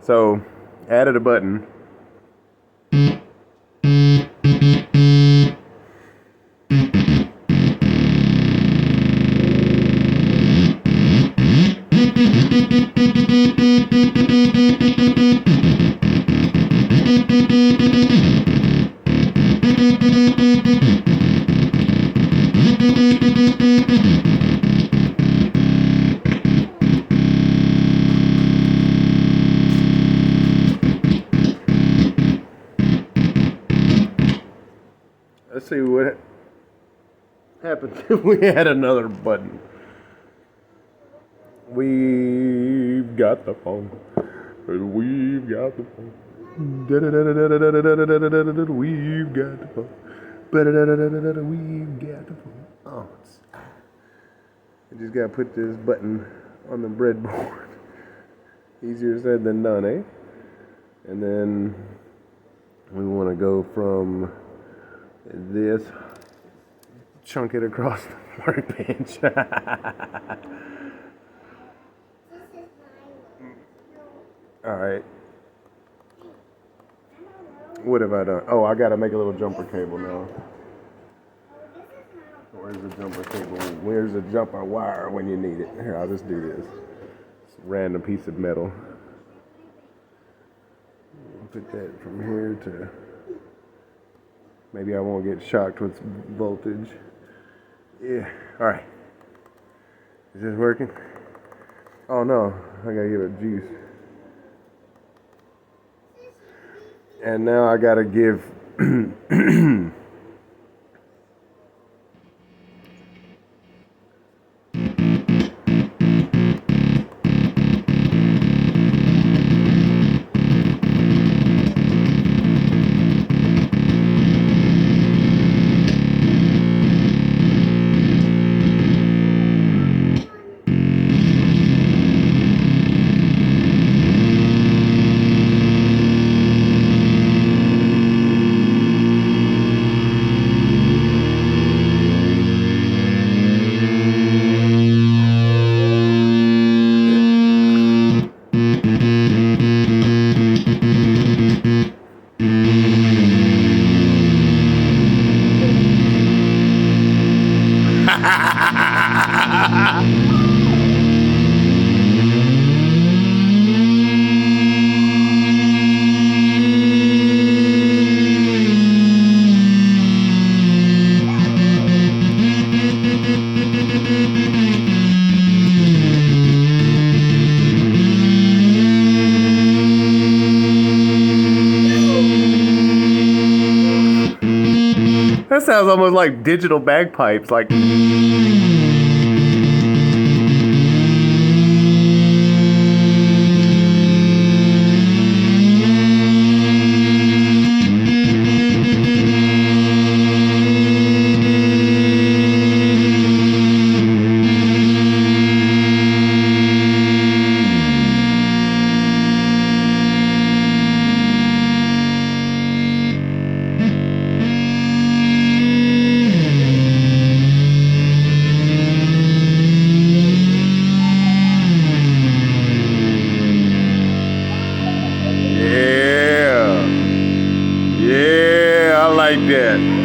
So, added a button. Let's see what happens if we add another button. We've got the phone. We've got the phone. We've got the phone. We've got the phone. Oh, I just gotta put this button on the breadboard. Easier said than done, eh? And then we want to go from this, chunk it across the workbench. Alright. What have I done? Oh, I gotta make a little jumper cable now. Where's the jumper cable? Where's the jumper wire when you need it? Here, I'll just do this. It's a random piece of metal. I'll put that from here to... Maybe I won't get shocked with voltage. Yeah, alright. Is this working? Oh no, I gotta give it juice. And now I gotta give That sounds almost like digital bagpipes, like... Yeah, I like that.